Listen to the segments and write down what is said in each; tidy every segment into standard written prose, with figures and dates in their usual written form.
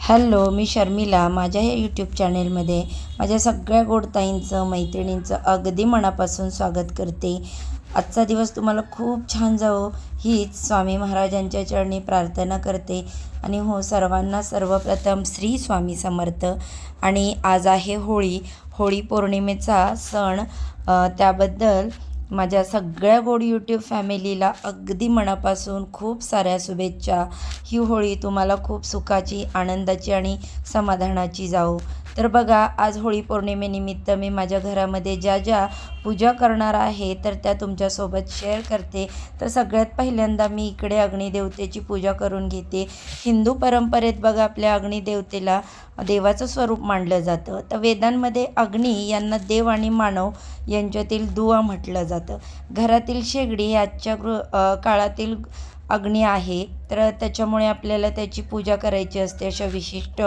Hello, मी शर्मिला. माझ्या ह्या YouTube चॅनेलमध्ये माझ्या सगळ्या गोडताईंचं, मैत्रिणींचं अगदी मनापासून स्वागत करते. आजचा दिवस तुम्हाला खूप छान जावो हीच स्वामी महाराजांच्या चरणी प्रार्थना करते. आणि हो, सर्वांना सर्वप्रथम श्री स्वामी समर्थ. आणि आज आहे होळी पौर्णिमेचा सण. त्याबद्दल माझ्या सगळ्या गोड यूट्यूब फॅमिलीला अगदी मनापासून खूप साऱ्या शुभेच्छा. ही होळी तुम्हाला खूप सुखाची, आनंदाची आणि समाधानाची जाओ. तर बघा, आज होळी पौर्णिमेनिमित्त मी माझ्या घरामध्ये ज्या ज्या पूजा करणार आहे तर त्या तुमच्यासोबत शेअर करते. तर सगळ्यात पहिल्यांदा मी इकडे अग्निदेवतेची पूजा करून घेते. हिंदू परंपरेत बघा, आपल्या अग्निदेवतेला देवाचं स्वरूप मानलं जातं. तर वेदांमध्ये अग्नी यांना देव आणि मानव यांच्यातील दुवा म्हटलं जातं. घरातील शेगडी आजच्या काळातील अग्नी आहे. तर त्याच्यामुळे आपल्याला त्याची पूजा करायची असते अशा विशिष्ट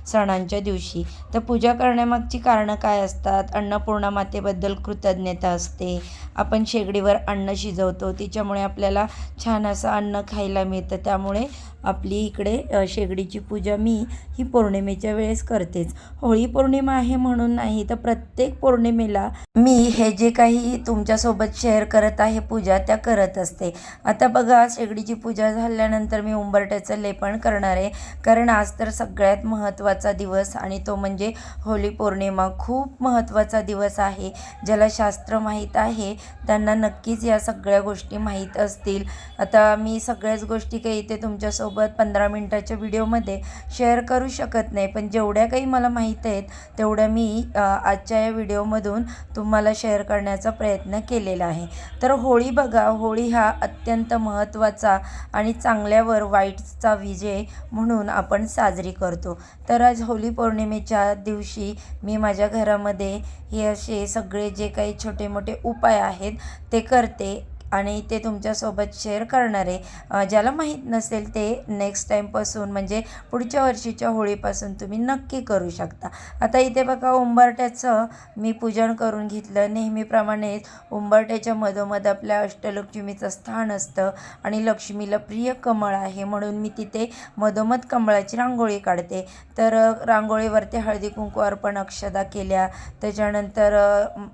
सणांच्या दिवशी. तर पूजा करण्यामागची कारणं काय असतात? अन्नपूर्णा मातेबद्दल कृतज्ञता असते. आपण शेगडीवर अन्न शिजवतो, तिच्यामुळे आपल्याला छान असं अन्न खायला मिळतं. त्यामुळे आपली इकडे शेगडीची पूजा मी ही पौर्णिमेच्या वेळेस करतेच. होळी पौर्णिमा आहे म्हणून नाही, तर प्रत्येक पौर्णिमेला मी हे जे काही तुमच्यासोबत शेअर करत आहे पूजा, त्या करत असते. आता बघा, शेगडीची पूजा झाल्यानंतर मी उंबरठ्याचं लेपन करणार आहे. कारण आज तर सगळ्यात महत्त्वाचा दिवस आणि तो म्हणजे होळी पौर्णिमा. खूप महत्त्वाचा दिवस आहे. ज्याला शास्त्र माहीत आहे त्यांना नक्कीच या सगळ्या गोष्टी माहीत असतील. आता मी सगळ्याच गोष्टी काही इथे तुमच्यासोबत 15 मिनिटाच्या व्हिडिओमध्ये शेअर करू शकत नाही, पण जेवढ्या काही मला माहीत आहेत तेवढ्या मी आजच्या या व्हिडिओमधून तुम्हाला शेअर करण्याचा प्रयत्न केलेला आहे. तर होळी बघा, होळी हा अत्यंत महत्त्वाचा आणि चांगल्यावर वाईटचा विजय म्हणून आपण साजरी करतो. तर आज होळी पौर्णिमेच्या दिवशी मी माझ्या घरामध्ये हे असे सगळे जे काही छोटे मोठे उपाय आहेत ते करते आणि ते तुमच्यासोबत शेअर करणार आहे. ज्याला माहीत नसेल ते नेक्स्ट टाईमपासून म्हणजे पुढच्या वर्षीच्या होळीपासून तुम्ही नक्की करू शकता. आता इथे बघा, उंबरठ्याचं मी पूजन करून घेतलं. नेहमीप्रमाणेच उंबरठ्याच्या मधोमध आपल्या अष्टलक्ष्मीचं स्थान असतं आणि लक्ष्मीला प्रिय कमळ आहे म्हणून मी तिथे मधोमध कमळाची रांगोळी काढते. तर रांगोळीवरती हळदी कुंकू अर्पण, अक्षदा केल्या. त्याच्यानंतर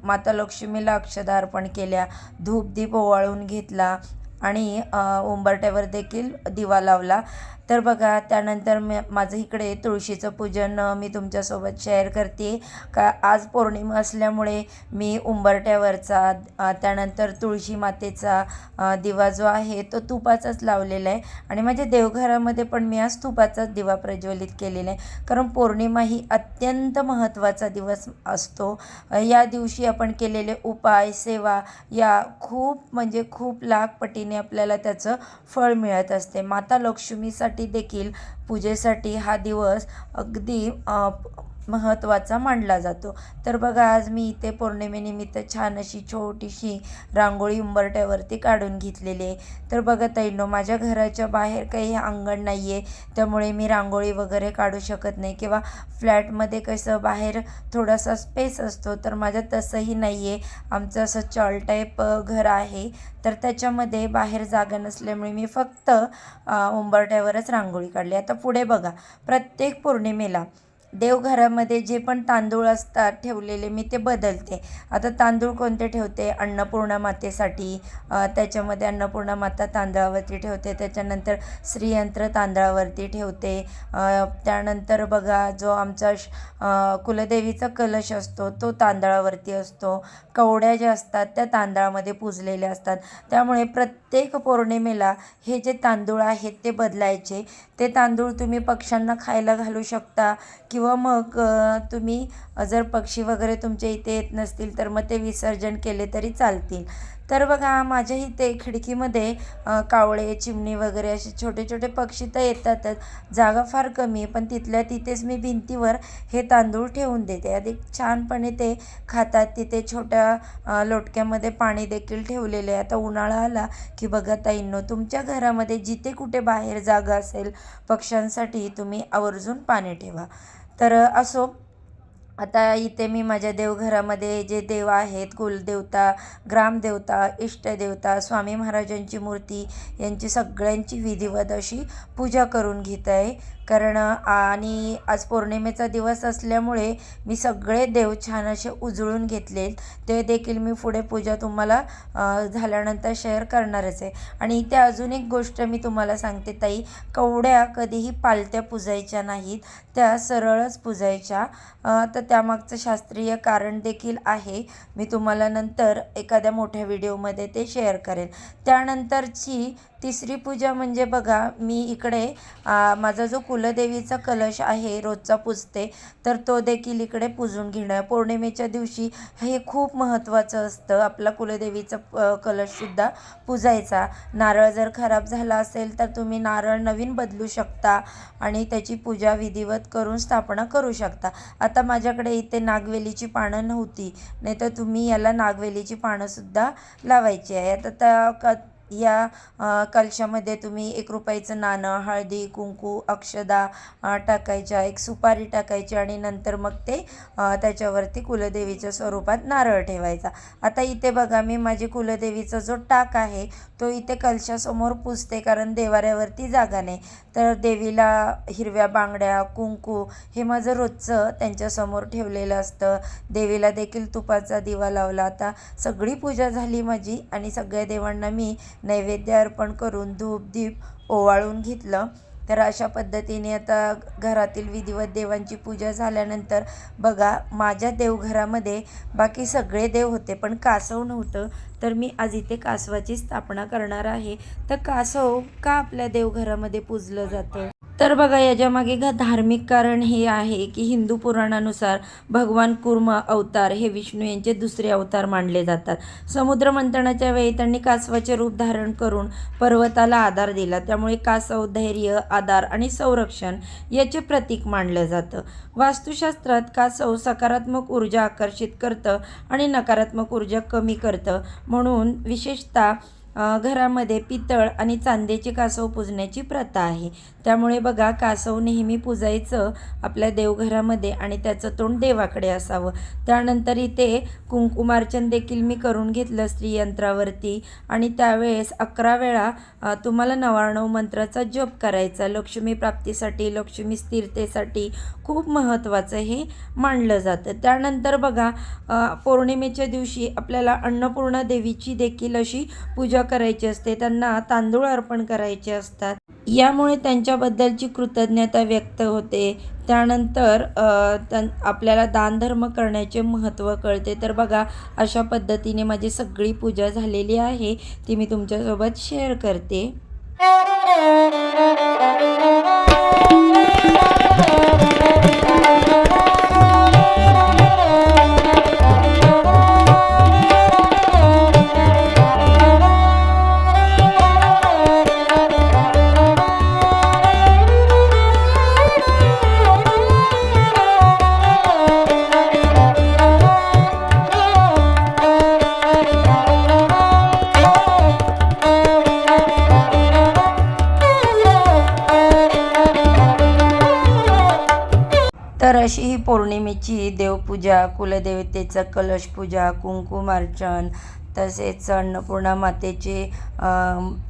माता लक्ष्मीला अक्षदा अर्पण केल्या, धूप दीप ओवाळून घेतला आणि उंबरठ्यावर देखील दिवा लावला. तर बघा, त्यानंतर माझं इकडे तुळशीचं पूजन मी तुमच्यासोबत शेअर करते. का आज पौर्णिमा असल्यामुळे मी उंबरठ्यावरचा त्यानंतर तुळशी मातेचा दिवा जो आहे तो तुपाचाच लावलेला आहे. आणि माझ्या देवघरामध्ये पण मी आज तुपाचाच दिवा प्रज्वलित केलेला आहे. कारण पौर्णिमा ही अत्यंत महत्त्वाचा दिवस असतो. या दिवशी आपण केलेले उपाय, सेवा या खूप म्हणजे खूप लाख पटीने आपल्याला त्याचं फळ मिळत असते. माता लक्ष्मीसाठी देखील पूजेसाठी हा दिवस अगदी महत्त्वाचा मानला जातो. तर बघा, आज मी इथे पौर्णिमेनिमित्त छान अशी छोटीशी रांगोळी उंबरठ्यावरती काढून घेतलेली आहे. तर बघा ताईंनो, माझ्या घराच्या बाहेर काही अंगण नाही आहे, त्यामुळे मी रांगोळी वगैरे काढू शकत नाही. किंवा फ्लॅटमध्ये कसं बाहेर थोडासा स्पेस असतो, तर माझ्या तसंही नाही आहे. आमचं असं चॉल टाईप घर आहे, तर त्याच्यामध्ये बाहेर जागा नसल्यामुळे मी फक्त उंबरठ्यावरच रांगोळी काढली. आता पुढे बघा, प्रत्येक पौर्णिमेला देवघरामध्ये जे पण तांदूळ असतात ठेवलेले मी ते बदलते. आता तांदूळ कोणते ठेवते? अन्नपूर्णा मातेसाठी. त्याच्यामध्ये अन्नपूर्णा माता तांदळावरती ठेवते. त्याच्यानंतर श्रीयंत्र तांदळावरती ठेवते. त्यानंतर बघा, जो आमचा कुलदेवीचा कलश असतो तो तांदळावरती असतो. कवड्या ज्या असतात त्या तांदळामध्ये पुजलेल्या असतात. त्यामुळे प्रत्येक पौर्णिमेला हे जे तांदूळ आहेत ते बदलायचे. ते तांदूळ तुम्ही पक्ष्यांना खायला घालू शकता किंवा मग तुम्ही जर पक्षी वगैरे तुमच्या इथे येत नसतील तर मग ते विसर्जन केले तरी चालतील. तर बघा, माझ्या इथे खिडकीमध्ये कावळे, चिमणी वगैरे असे छोटे छोटे पक्षी तर येतातच. जागा फार कमी आहे, पण तिथल्या तिथेच मी भिंतीवर हे तांदूळ ठेवून देते. अधिक छानपणे ते खातात. तिथे छोट्या लोटक्यामध्ये पाणी देखील ठेवलेले आहे. आता उन्हाळा आला की बघा ताईंनो, तुमच्या घरामध्ये जिथे कुठे बाहेर जागा असेल पक्ष्यांसाठी, तुम्ही आवर्जून पाणी ठेवा. तर असो, आता इथे मी माझ्या देवघरामध्ये जे देव आहेत, कुलदेवता, ग्रामदेवता, इष्टदेवता, स्वामी महाराजांची मूर्ती यांची सगळ्यांची विधिवत अशी पूजा करून घेत आहे. कारण आणि आज पौर्णिमेचा दिवस असल्यामुळे मी सगळे देव छान असे उजळून घेतले. ते देखील मी पुढे पूजा तुम्हाला झाल्यानंतर शेअर करणारच आहे. आणि इथे अजून एक गोष्ट मी तुम्हाला सांगते ताई, कवड्या कधीही पालत्या पुजायच्या नाहीत, त्या सरळच पुजायच्या. तर त्यामागचं शास्त्रीय कारण देखील आहे. मी तुम्हाला नंतर एखाद्या मोठ्या व्हिडिओमध्ये ते शेअर करेन. त्यानंतरची तिसरी पूजा म्हणजे बघा, मी इकडे माझा जो कुलदेवीचा कलश आहे रोजचा पुजते, तर तो देखील इकडे पुजून घेणं. पौर्णिमेच्या दिवशी हे खूप महत्त्वाचं असतं, आपला कुलदेवीचा कलशसुद्धा पुजायचा. नारळ जर खराब झाला असेल तर तुम्ही नारळ नवीन बदलू शकता आणि त्याची पूजा विधिवत करून स्थापना करू शकता. आता माझ्याकडे इथे नागवेलीची पानं नव्हती, नाही तर तुम्ही याला नागवेलीची पानंसुद्धा लावायची आहे. आता या कलशामध्ये तुम्ही 1 रुपयाचं नाणं, हळदी, कुंकू, अक्षदा टाकायच्या, एक सुपारी टाकायची आणि नंतर मग ते त्याच्यावरती कुलदेवीच्या स्वरूपात नारळ ठेवायचा. आता इथे बघा, मी माझी कुलदेवीचा जो टाक आहे तो इथे कलशासमोर पुजते, कारण देवाऱ्यावरती जागा नाही. तर देवीला हिरव्या बांगड्या, कुंकू हे माझं रोजचं त्यांच्यासमोर ठेवलेलं असतं. देवीला देखील तुपाचा दिवा लावला. आता सगळी पूजा झाली माझी आणि सगळ्या देवांना मी नैवेद्य अर्पण करून धूप दीप ओवाळून घेतलं. तर अशा पद्धतीने आता घरातील विधिवत देवांची पूजा झाल्यानंतर बघा, माझ्या देवघरामध्ये बाकी सगळे देव होते पण कासव नव्हतं. तर मी आज इथे कासवाची स्थापना करणार आहे. तर कासव का आपल्या देवघरामध्ये पूजलं जातं? तर बघा, याच्यामागे धार्मिक कारण हे आहे की हिंदू पुराणानुसार भगवान कूर्म अवतार हे विष्णू यांचे दुसरे अवतार मानले जातात. समुद्र मंथनाच्या वेळी त्यांनी कासवाचे रूप धारण करून पर्वताला आधार दिला, त्यामुळे कासव धैर्य, आधार आणि संरक्षण याचे प्रतीक मानलं जातं. वास्तुशास्त्रात कासव सकारात्मक ऊर्जा आकर्षित करतं आणि नकारात्मक ऊर्जा कमी करतं, म्हणून विशेषतः घरामध्ये पितळ आणि चांदीचे कासव पूजण्याची प्रथा आहे. त्यामुळे बघा, कासव नेहमी पूजायचं आपल्या देवघरामध्ये आणि त्याचं तोंड देवाकडे असावं. त्यानंतर इथे कुंकुमार्चन देखील मी करून घेतलं श्रीयंत्रावरती आणि त्यावेळेस 11 वेळा तुम्हाला 99 मंत्राचा जप करायचा. लक्ष्मी प्राप्तीसाठी, लक्ष्मी स्थिरतेसाठी खूप महत्त्वाचं हे मानलं जातं. त्यानंतर बघा, पौर्णिमेच्या दिवशी आपल्याला अन्नपूर्णा देवीची देखील अशी पूजा करायची असते. त्यांना तांदूळ अर्पण करायचे असतात, यामुळे त्यांच्याबद्दलची कृतज्ञता व्यक्त होते. त्यानंतर आपल्याला दानधर्म करण्याचे महत्त्व कळते. तर बघा, अशा पद्धतीने माझी सगळी पूजा झालेली आहे, ती मी तुमच्यासोबत शेअर करते. तर अशी ही पौर्णिमेची देवपूजा, कुलदेवतेचं कलशपूजा, कुंकुमार्चन, तसेच अन्नपूर्णा मातेचे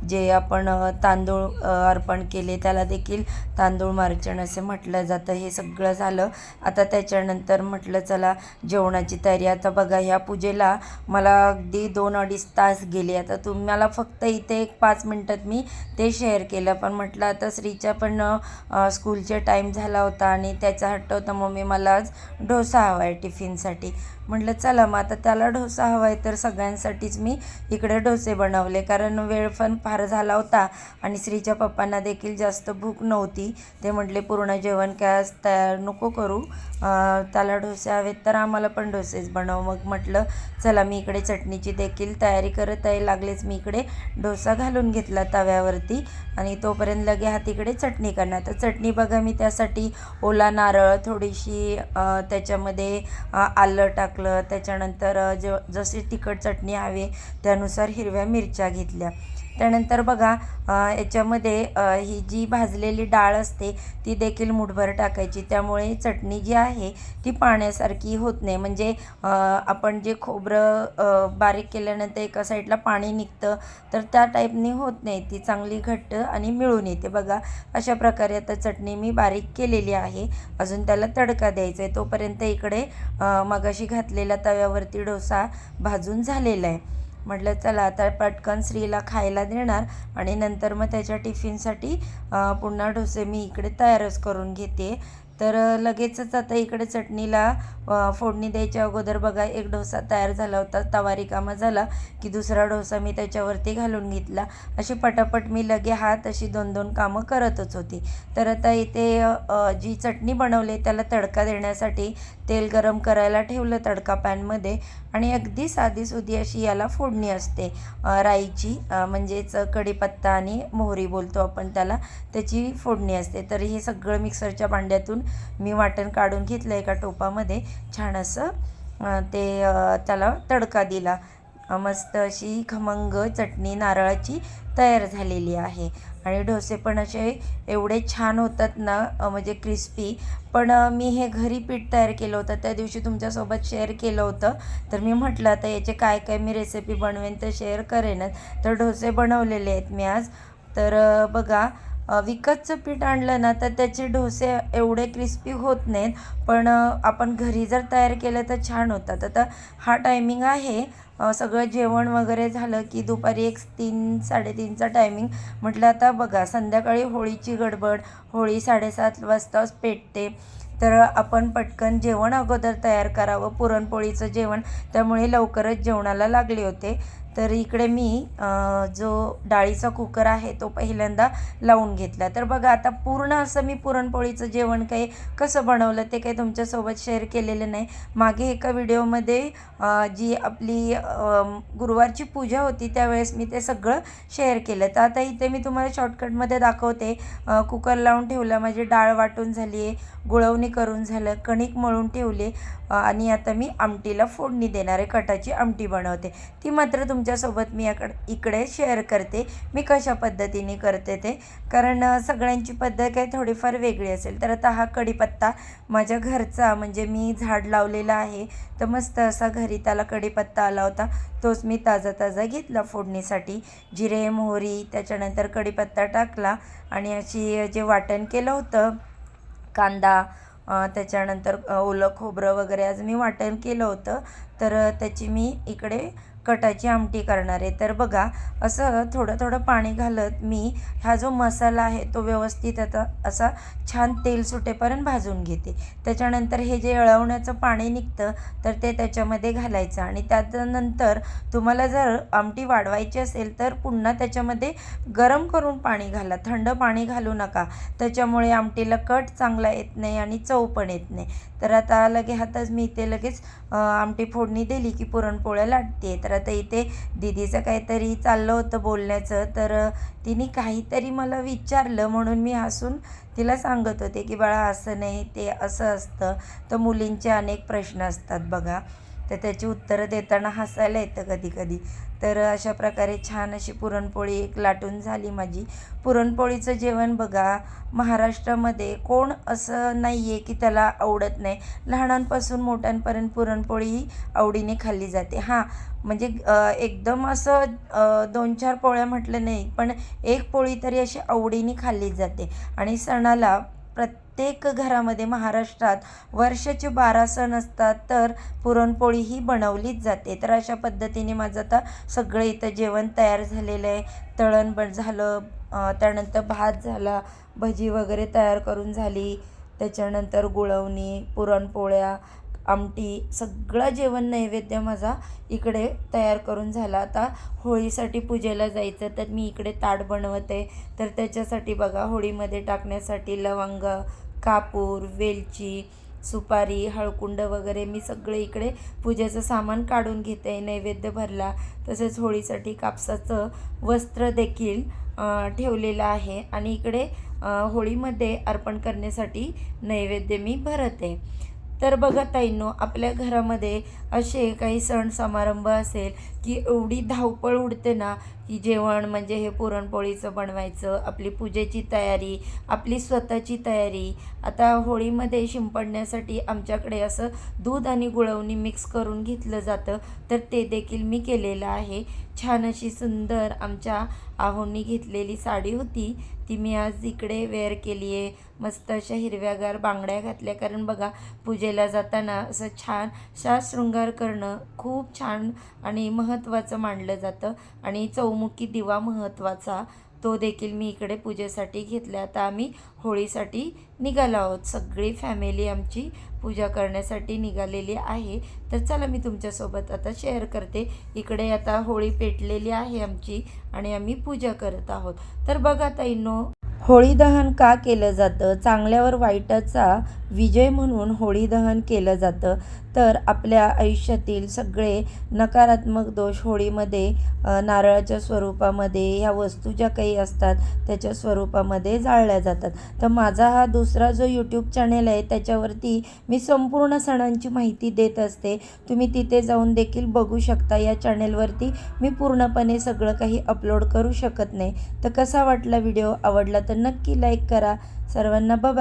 जे आपण तांदूळ अर्पण केले त्याला देखील तांदूळ मार्चन असे म्हटलं जातं. हे सगळं झालं. आता त्याच्यानंतर म्हटलं चला जेवणाची तयारी. आता बघा, ह्या पूजेला मला अगदी 2-2.5 तास गेले. आता तुम्हाला फक्त इथे एक 5 मिनटात मी ते शेअर केलं, पण म्हटलं आता श्रीचा पण स्कूलचे टाईम झाला होता आणि त्याचा हट्ट होता, मम्मी मला आज डोसा हवा आहे टिफिनसाठी. म्हटलं चला मग आता त्याला डोसा हवा आहे, तर सगळ्यांसाठीच मी इकडे डोसे बनवले, कारण वेळ पण फार झाला होता आणि श्रीच्या पप्पांना देखील जास्त भूक नव्हती. ते म्हटले पूर्ण जेवण काय आज तयार नको करू, त्याला डोसे हवेत तर आम्हाला पण डोसेच बनव. मग म्हटलं चला, मी इकडे चटणीची देखील तयारी करत आहे. लागलेच मी इकडे डोसा घालून घेतला तव्यावरती आणि तोपर्यंत लगे हात इकडे चटणी करणार. तर चटणी बघा, मी त्यासाठी ओला नारळ, थोडीशी त्याच्यामध्ये आलं टाकलं, त्याच्यानंतर जशी तिखट चटणी हवी त्यानुसार हिरव्या मिरच्या घेतल्या. त्यानंतर बघा याच्यामध्ये ही जी भाजलेली डाळ असते ती देखील मुठभर टाकायची, त्यामुळे चटणी जी आहे ती पाण्यासारखी होत नाही. म्हणजे आपण जे खोबरं बारीक केल्यानंतर एका साईडला पाणी निघतं तर त्या टाईपनी होत नाही, ती चांगली घट्ट आणि मिळून येते. बघा अशा प्रकारे आता चटणी मी बारीक केलेली आहे. अजून त्याला तडका द्यायचा आहे. तोपर्यंत इकडे मगाशी घातलेला तव्यावरती डोसा भाजून झालेला आहे. म्हटलं चला आता पटकन श्रीला खायला देणार आणि नंतर मग त्याच्या टिफिनसाठी पुन्हा डोसे मी इकडे तयारच करून घेते. तर लगेचच आता इकडे चटणीला फोडणी द्यायच्या अगोदर बघा एक डोसा तयार झाला होता. तवा रिकामा झाला की दुसरा डोसा मी त्याच्यावरती घालून घेतला. अशी पटापट मी लगे हात अशी 2-2 कामं करतच होती. तर आता इथे जी चटणी बनवली त्याला तडका देण्यासाठी तेल गरम करायला ठेवलं तडका पॅनमध्ये आणि अगदी साधीसुधी अशी याला फोडणी असते राईची, म्हणजेच कढीपत्ता आणि मोहरी बोलतो आपण त्याला, त्याची फोडणी असते. तर हे सगळं मिक्सरच्या भांड्यातून मी वाटण काढून घेतलं एका टोपामध्ये. छान असं त्याला तडका दिला. मस्त अशी खमंग चटणी नारळाची तयार झालेली आहे. आणि डोसे पण असे एवढे छान होतात ना, म्हणजे क्रिस्पी. पण मी हे घरी पीठ तयार केलं होतं, त्या दिवशी तुमच्यासोबत शेअर केलं होतं. तर मी म्हटलं आता याचे काय काय मी रेसिपी बनवेन तर शेअर करेनच. तर डोसे बनवलेले आहेत मी आज. तर बघा विकतचं पीठ आणलं ना तर त्याचे डोसे एवढे क्रिस्पी होत नाहीत, पण आपण घरी जर तयार केलं तर छान होतात. आता हा टायमिंग आहे, सगळं जेवण वगैरे झालं की दुपारी 3-3:30चा टायमिंग. म्हटलं आता बघा संध्याकाळी होळीची गडबड, होळी 7:30 वाजताच पेटते. तर आपण पटकन जेवण अगोदर तयार करावं, पुरणपोळीचं जेवण. त्यामुळे लवकरच जेवणाला लागले होते. तर इकडे मी जो डाळीचा कुकर आहे तो पहिल्यांदा लावून घेतला. तर बघा आता पूर्ण असं मी पुरणपोळीचं जेवण काही कसं बनवलं ते काही तुमच्यासोबत शेअर केलेलं नाही. मागे एका व्हिडिओमध्ये जी आपली गुरुवारची पूजा होती त्यावेळेस मी ते सगळं शेअर केलं. तर आता इथे मी तुम्हाला शॉर्टकटमध्ये दाखवते. कुकर लावून ठेवला, माझी डाळ वाटून झाली आहे, गुळवणी करून झालं, कणिक मळून ठेवले आणि आता मी आमटीला फोडणी देणार आहे. कटाची आमटी बनवते, ती मात्र तुमच्यासोबत मी इकडे शेअर करते मी कशा पद्धतीने करते ते, कारण सगळ्यांची पद्धत काही थोडीफार वेगळी असेल. तर आता हा कढीपत्ता माझ्या घरचा, म्हणजे मी झाड लावलेला आहे, तर मस्त असा घरी त्याला कढीपत्ता आला होता, तोच मी ताजा घेतला फोडणीसाठी. जिरे मोहरी त्याच्यानंतर कढीपत्ता टाकला आणि अशी जे वाटण केलं होतं कांदा त्याच्यानंतर ओलं खोबरं वगैरे आज मी वाटण केलं होतं, तर त्याची मी इकडे कटाची आमटी करणार आहे. तर बघा असं थोडं पाणी घालत मी हा जो मसाला आहे तो व्यवस्थित आता असा छान तेल सुटेपर्यंत भाजून घेते. त्याच्यानंतर हे जे अळवण्याचं पाणी निघतं तर ते त्याच्यामध्ये घालायचं आणि त्यानंतर तुम्हाला जर आमटी वाढवायची असेल तर पुन्हा त्याच्यामध्ये गरम करून पाणी घाला, थंड पाणी घालू नका. त्याच्यामुळे आमटीला कट चांगला येत नाही आणि चव पण येत नाही. तर आता हाताच मी इथे लगेच आमटी फोडणी दिली की पुरणपोळ्या लाटते. तर आता इथे दीदीचं काहीतरी चाललं होतं बोलण्याचं, तर तिने काहीतरी मला विचारलं म्हणून मी हसून तिला सांगत होते की बाळा असं नाही ते असं असतं. तर मुलींचे अनेक प्रश्न असतात बघा, तर त्याची उत्तरं देताना हसायला येतं कधी कधी. तर अशा प्रकारे छान अशी पुरणपोळी एक लाटून झाली माझी. पुरणपोळीचं जेवण बघा महाराष्ट्रामध्ये कोण असं नाही आहे की त्याला आवडत नाही. लहानांपासून मोठ्यांपर्यंत पुरणपोळी ही आवडीने खाल्ली जाते. हां म्हणजे एकदम असं 2-4 पोळ्या म्हटलं नाही, पण एक पोळी तरी अशी आवडीने खाल्ली जाते. आणि सणाला प्रत्येक घरामध्ये महाराष्ट्रात वर्षाचे 12 सण असतात, तर पुरणपोळी ही बनवलीच जाते. तर अशा पद्धतीने माझं आता सगळं इथं जेवण तयार झालेलं आहे. तळण झालं, त्यानंतर भात झाला, भजी वगैरे तयार करून झाली, त्याच्यानंतर गुळवणी, पुरणपोळ्या, आमटी, सगळं जेवण नैवेद्य माझा इकडे तयार करून झाला. आता होळीसाठी पूजेला जायचं तर मी इकडे ताट बनवते. तर त्याच्यासाठी बघा होळीमध्ये टाकण्यासाठी लवंग, कापूर, वेलची, सुपारी, हळकुंड वगैरे मी सगळे इकडे पूजेचं सामान काढून घेते. नैवेद्य भरला, तसेच होळीसाठी कापसाचं वस्त्र देखील ठेवलेलं आहे आणि इकडे होळीमध्ये अर्पण करण्यासाठी नैवेद्य मी भरते. तर बघा ताईंनो, आपल्या घरामध्ये असे काही सण समारंभ असेल की एवढी धावपळ उडते ना की जेवण म्हणजे हे पुरणपोळीचं बनवायचं, आपली पूजेची तयारी, आपली स्वतःची तयारी. आता होळीमध्ये शिंपडण्यासाठी आमच्याकडे असं दूध आणि गुळवणी मिक्स करून घेतलं जातं, तर ते देखील मी केलेलं आहे. छान अशी सुंदर आमच्या आहोंनी घेतलेली साडी होती, ती मी आज इकडे वेअर केली आहे. मस्त अशा हिरव्यागार बांगड्या घातल्या, कारण बघा पूजेला जाताना असं छान शृंगार करणं खूप छान आणि महत्त्वाचं मानलं जातं. आणि चौमुखी दिवा महत्त्वाचा, तो देखील मी इकडे पूजेसाठी घेतला. आता आम्ही होळीसाठी निघालो आहोत, सगळी फॅमिली आमची पूजा करण्यासाठी निघालेली आहे. तर चला मी तुमच्यासोबत आता शेअर करते. इकडे आता होळी पेटलेली आहे आमची आणि आम्ही पूजा करत आहोत. तर बघा ताईंनो, होळी दहन का केलं जातं? चांगल्यावर वाईटाचा विजय म्हणून होळी दहन केलं जातं. तर आपल्या आयुष्यातील सगळे नकारात्मक दोष होळीमध्ये नारळाच्या स्वरूपामध्ये, ह्या वस्तू ज्या काही असतात त्याच्या स्वरूपामध्ये जाळल्या जातात. तर माझा हा दुसरा जो यूट्यूब चॅनेल आहे त्याच्यावरती मी संपूर्ण सणांची माहिती देत असते. तुम्ही तिथे जाऊन देखील बघू शकता. या चॅनेलवरती मी पूर्णपणे सगळं काही अपलोड करू शकत नाही. तर कसा वाटला व्हिडिओ? आवडला तर नक्की लाईक करा. सर्वांना बाय.